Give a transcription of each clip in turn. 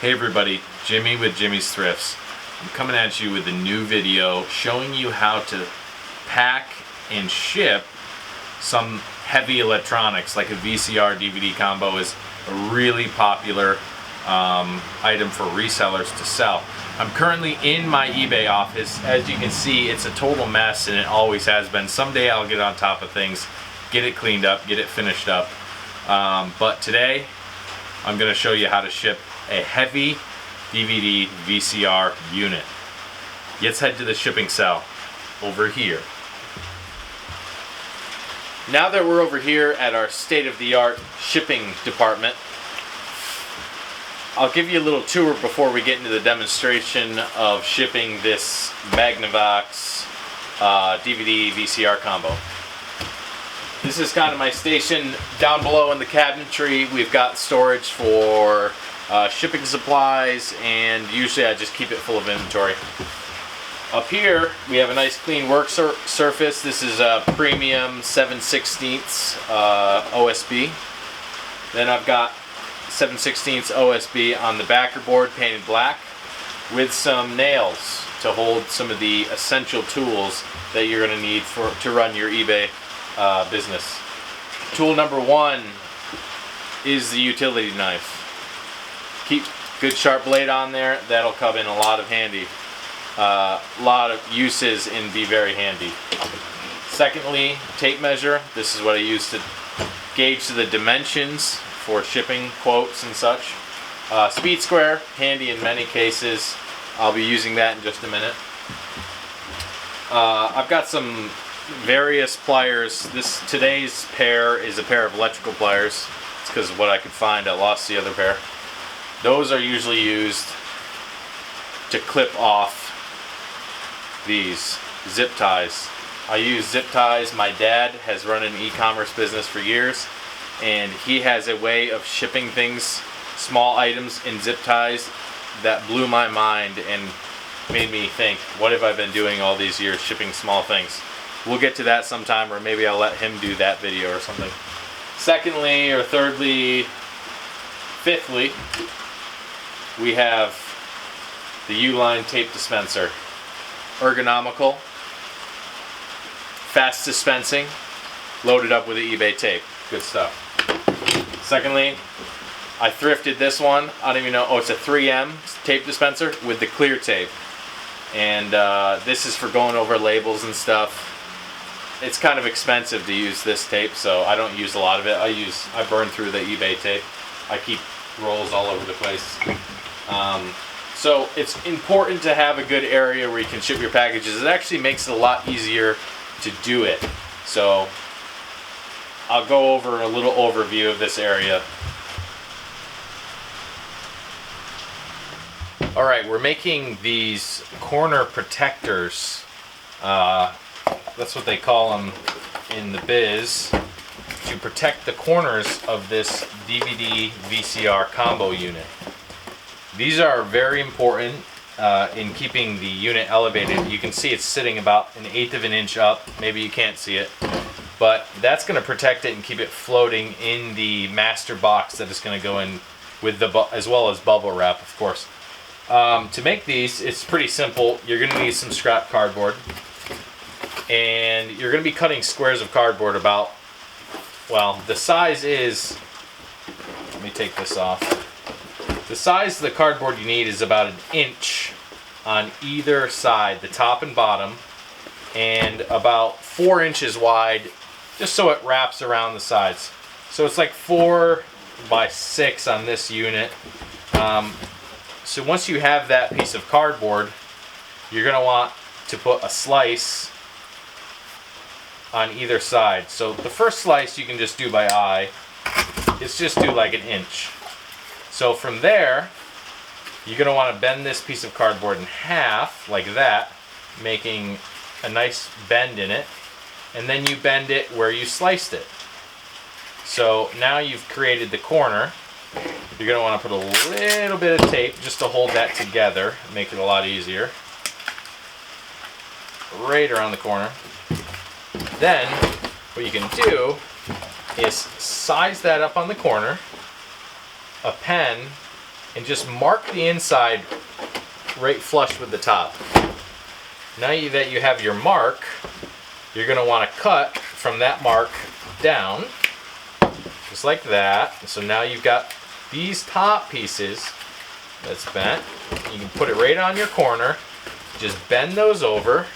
Hey everybody, Jimmy with Jimmy's Thrifts. I'm coming at you with a new video showing you how to pack and ship some heavy electronics, like a VCR DVD combo is a really popular item for resellers to sell. I'm currently in my eBay office. As you can see, it's a total mess and it always has been. Someday I'll get on top of things, get it cleaned up, get it finished up. But today I'm going to show you how to ship a heavy DVD VCR unit. Let's head to the shipping cell over here. Now that we're over here at our state-of-the-art shipping department, I'll give you a little tour before we get into the demonstration of shipping this Magnavox DVD VCR combo. This is kind of my station. Down below in the cabinetry, we've got storage for shipping supplies, and usually I just keep it full of inventory. Up here, we have a nice clean work surface. This is a premium 7/16 OSB. Then I've got 7/16 OSB on the backer board, painted black, with some nails to hold some of the essential tools that you're going to need to run your eBay business. Tool number one is the utility knife. Keep good sharp blade on there. That'll come in a lot of handy. Lot of uses and be very handy. Secondly, tape measure. This is what I use to gauge the dimensions for shipping quotes and such. Speed square, handy in many cases. I'll be using that in just a minute. I've got some various pliers. Today's pair is a pair of electrical pliers. It's because of what I could find. I lost the other pair. Those are usually used to clip off these zip ties. I use zip ties. My dad has run an e-commerce business for years, and he has a way of shipping things, small items in zip ties, that blew my mind and made me think, what have I been doing all these years shipping small things? We'll get to that sometime, or maybe I'll let him do that video or something. Secondly, or thirdly, fifthly, we have the U-line tape dispenser. Ergonomical, fast dispensing, loaded up with the eBay tape. Good stuff. Secondly, I thrifted this one. I don't even know. Oh, it's a 3M tape dispenser with the clear tape. And this is for going over labels and stuff. It's kind of expensive to use this tape, so I don't use a lot of it. I burn through the eBay tape. I keep rolls all over the place. So it's important to have a good area where you can ship your packages. It actually makes it a lot easier to do it. So I'll go over a little overview of this area. Alright, we're making these corner protectors. That's what they call them in the biz, to protect the corners of this DVD VCR combo unit. These are very important in keeping the unit elevated. You can see it's sitting about 1/8 of an inch up. Maybe you can't see it, but that's going to protect it and keep it floating in the master box that is going to go in with as well as bubble wrap, of course. To make these, it's pretty simple. You're going to need some scrap cardboard, and you're going to be cutting squares of cardboard about, well, the size is, let me take this off. The size of the cardboard you need is about 1 inch on either side, the top and bottom, and about 4 inches wide, just so it wraps around the sides. So it's like 4 by 6 on this unit. So once you have that piece of cardboard, you're going to want to put a slice on either side. So the first slice you can just do by eye. It's just do like 1 inch. So from there, you're going to want to bend this piece of cardboard in half, like that, making a nice bend in it. And then you bend it where you sliced it. So now you've created the corner. You're going to want to put a little bit of tape just to hold that together, make it a lot easier. Right around the corner. Then, what you can do is size that up on the corner. A pen and just mark the inside right flush with the top. Now that you have your mark, you're going to want to cut from that mark down, just like that. So now you've got these top pieces that's bent. You can put it right on your corner, just bend those over,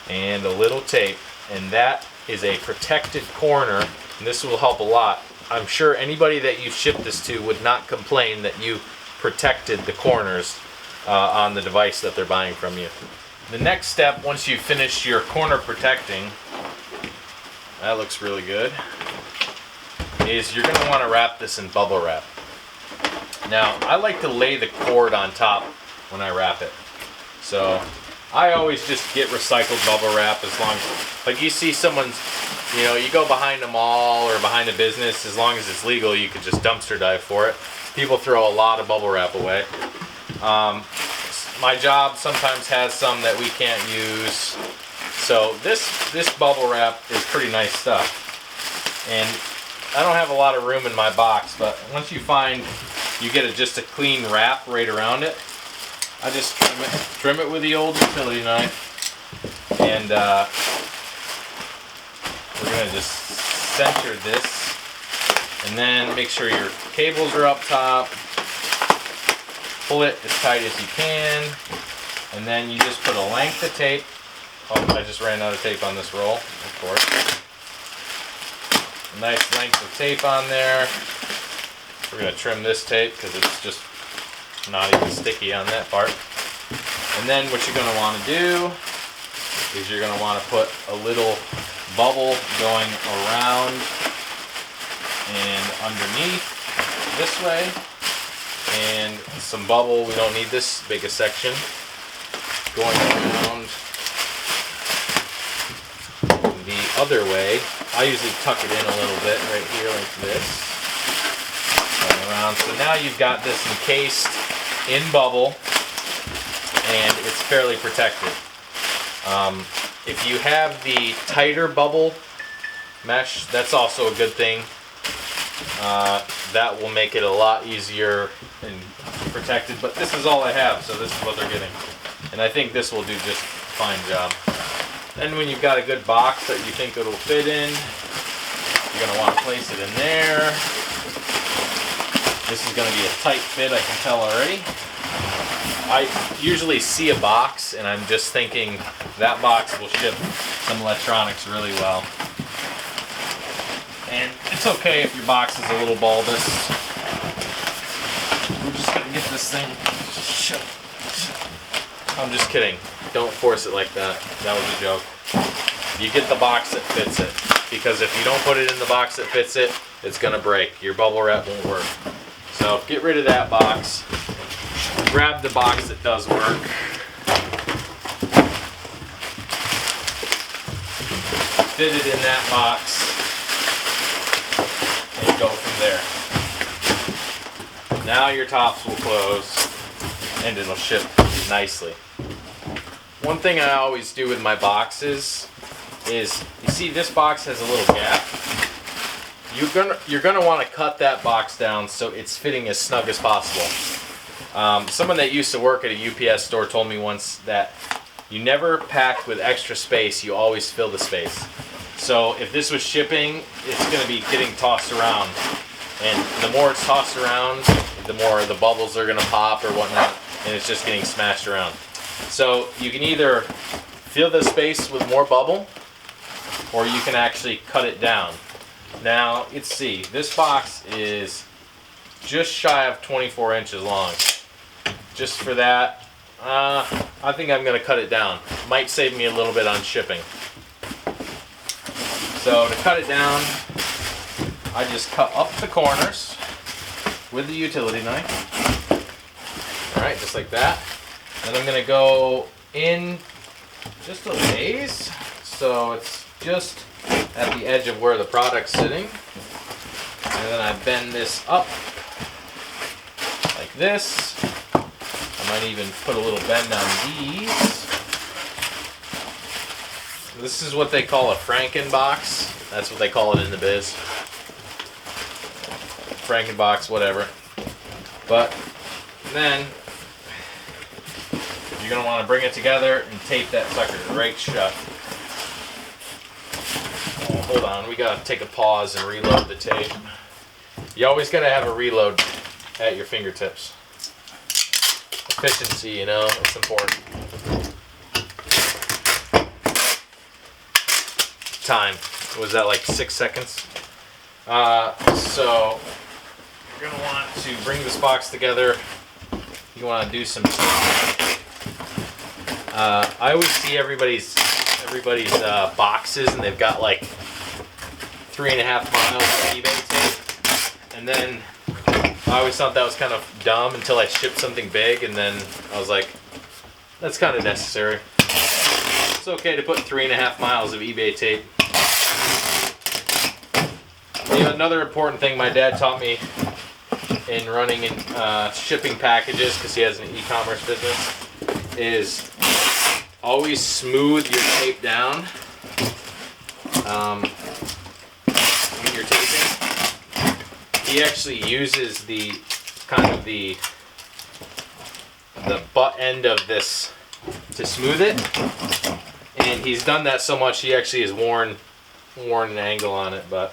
and a little tape, and that is a protected corner, and this will help a lot. I'm sure anybody that you ship this to would not complain that you protected the corners on the device that they're buying from you. The next step, once you've finished your corner protecting, that looks really good, is you're going to want to wrap this in bubble wrap. Now, I like to lay the cord on top when I wrap it. So I always just get recycled bubble wrap, as long as, like, you see someone's, you know, you go behind a mall or behind a business, as long as it's legal, you could just dumpster dive for it. People throw a lot of bubble wrap away. My job sometimes has some that we can't use. So this bubble wrap is pretty nice stuff. And I don't have a lot of room in my box, but once you find you get just a clean wrap right around it, I just trim it with the old utility knife, and we're going to just center this, and then make sure your cables are up top. Pull it as tight as you can, and then you just put a length of tape. Oh, I just ran out of tape on this roll, of course. A nice length of tape on there. We're going to trim this tape because it's just not even sticky on that part. And then what you're going to want to do is you're going to want to put a little bubble going around and underneath this way, and some bubble, we don't need this big a section, going around the other way. I usually tuck it in a little bit right here like this, going around. So now you've got this encased in bubble, and it's fairly protected. If you have the tighter bubble mesh, that's also a good thing. That will make it a lot easier and protected, but this is all I have, so this is what they're getting. And I think this will do just a fine job. Then when you've got a good box that you think it'll fit in, you're going to want to place it in there. This is going to be a tight fit, I can tell already. I usually see a box and I'm just thinking that box will ship some electronics really well. And it's okay if your box is a little bulbous. We're just going to get this thing shut. I'm just kidding. Don't force it like that. That was a joke. You get the box that fits it. Because if you don't put it in the box that fits it, it's going to break. Your bubble wrap won't work. So get rid of that box. Grab the box that does work. Fit it in that box. And go from there. Now your tops will close and it'll ship nicely. One thing I always do with my boxes is, you see this box has a little gap. You're gonna want to cut that box down so it's fitting as snug as possible. Someone that used to work at a UPS store told me once that you never pack with extra space, you always fill the space. So if this was shipping, it's going to be getting tossed around. And the more it's tossed around, the more the bubbles are going to pop or whatnot, and it's just getting smashed around. So you can either fill the space with more bubble, or you can actually cut it down. Now, let's see, this box is just shy of 24 inches long. Just for that, I think I'm going to cut it down. Might save me a little bit on shipping. So to cut it down, I just cut up the corners with the utility knife. Alright, just like that. Then I'm going to go in just a ways, so it's just at the edge of where the product's sitting. And then I bend this up like this. I might even put a little bend on these. This is what they call a Franken box. That's what they call it in the biz. Frankenbox, whatever. But then you're going to want to bring it together and tape that sucker right shut. Oh, hold on, we got to take a pause and reload the tape. You always got to have a reload at your fingertips. Efficiency, you know, it's important. Time. Was that like 6 seconds? So you're gonna want to bring this box together. You want to do some. I always see everybody's boxes, and they've got like 3.5 miles of eBay tape, and then I always thought that was kind of dumb until I shipped something big, and then I was like, that's kind of necessary. It's okay to put 3.5 miles of eBay tape. Another important thing my dad taught me in running and shipping packages, because he has an e-commerce business, is always smooth your tape down when you're taping. He actually uses the butt end of this to smooth it, and he's done that so much he actually has worn an angle on it. But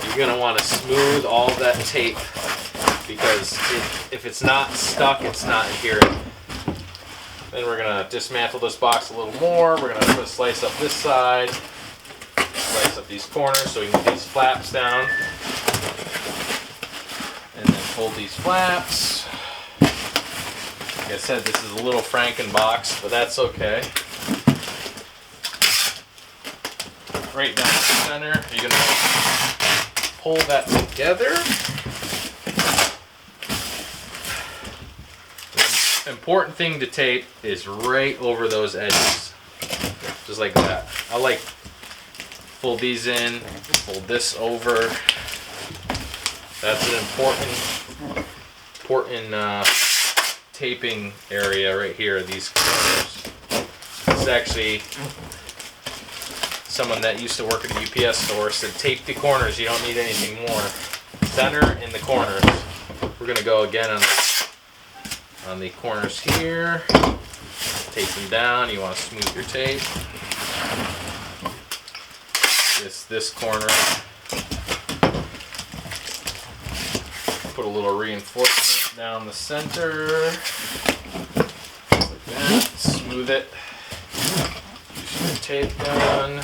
you're gonna want to smooth all that tape, because if it's not stuck, it's not adherent. Then we're gonna dismantle this box a little more. We're gonna put a slice up this side, slice up these corners so we can get these flaps down, and then fold these flaps. Like I said, this is a little Frankenbox, but that's okay. Right down the center, you're gonna pull that together. The important thing to tape is right over those edges, just like that. I like fold these in, fold this over. That's an important taping area right here. These corners. This is actually someone that used to work at a UPS store said, tape the corners, you don't need anything more. Center and the corners. We're going to go again on the corners here. Tape them down. You want to smooth your tape. This corner. Put a little reinforcement down the center. Like that. Smooth it. Tape done.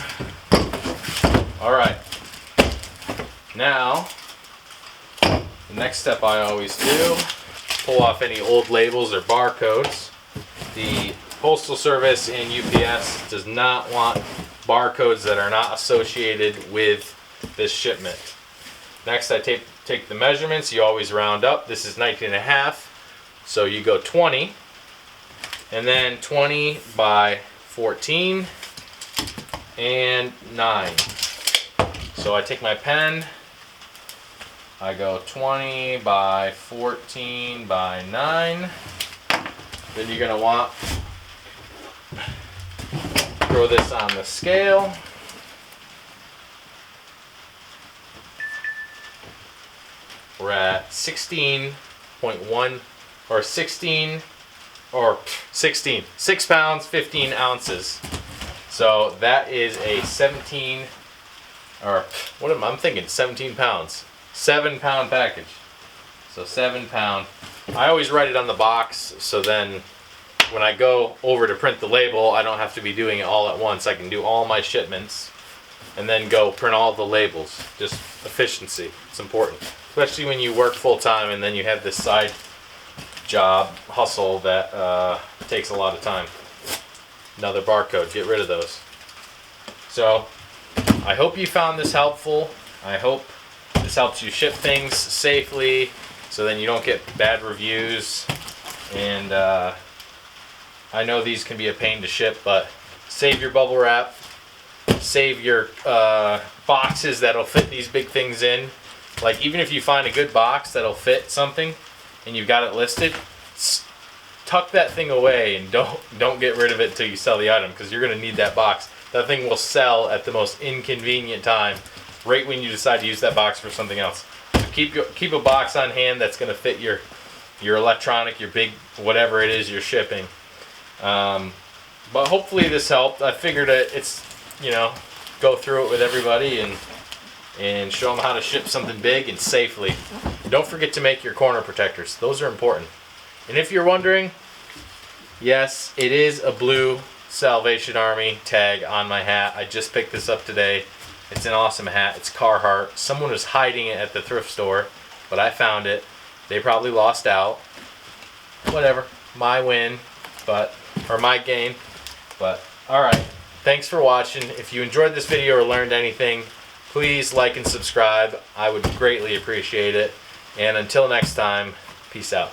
Alright. Now, the next step I always do, pull off any old labels or barcodes. The Postal Service and UPS does not want barcodes that are not associated with this shipment. Next, I take the measurements. You always round up. This is 19.5, so you go 20, and then 20 by 14 and 9. So I take my pen, I go 20 by 14 by 9. Then you're going to want to throw this on the scale. We're at 16.1 or 16 or 16, 6 pounds, 15 ounces. So that is a 17, or what am I'm thinking, 17 pounds, 7 pound package. So 7 pound. I always write it on the box, so then when I go over to print the label, I don't have to be doing it all at once. I can do all my shipments and then go print all the labels. Just efficiency, it's important. Especially when you work full time and then you have this side job, hustle that takes a lot of time. Another barcode, get rid of those. So, I hope you found this helpful. I hope this helps you ship things safely so then you don't get bad reviews. And I know these can be a pain to ship, but save your bubble wrap. Save your boxes that'll fit these big things in. Like, even if you find a good box that'll fit something and you've got it listed, tuck that thing away and don't get rid of it until you sell the item, because you're going to need that box. That thing will sell at the most inconvenient time, right when you decide to use that box for something else. keep a box on hand that's going to fit your electronic, your big whatever it is you're shipping. But hopefully this helped. I figured it's, you know, go through it with everybody and show them how to ship something big and safely. Don't forget to make your corner protectors. Those are important. And if you're wondering, yes, it is a blue Salvation Army tag on my hat. I just picked this up today. It's an awesome hat. It's Carhartt. Someone was hiding it at the thrift store, but I found it. They probably lost out. Whatever. My win, or my gain. But, alright. Thanks for watching. If you enjoyed this video or learned anything, please like and subscribe. I would greatly appreciate it. And until next time, peace out.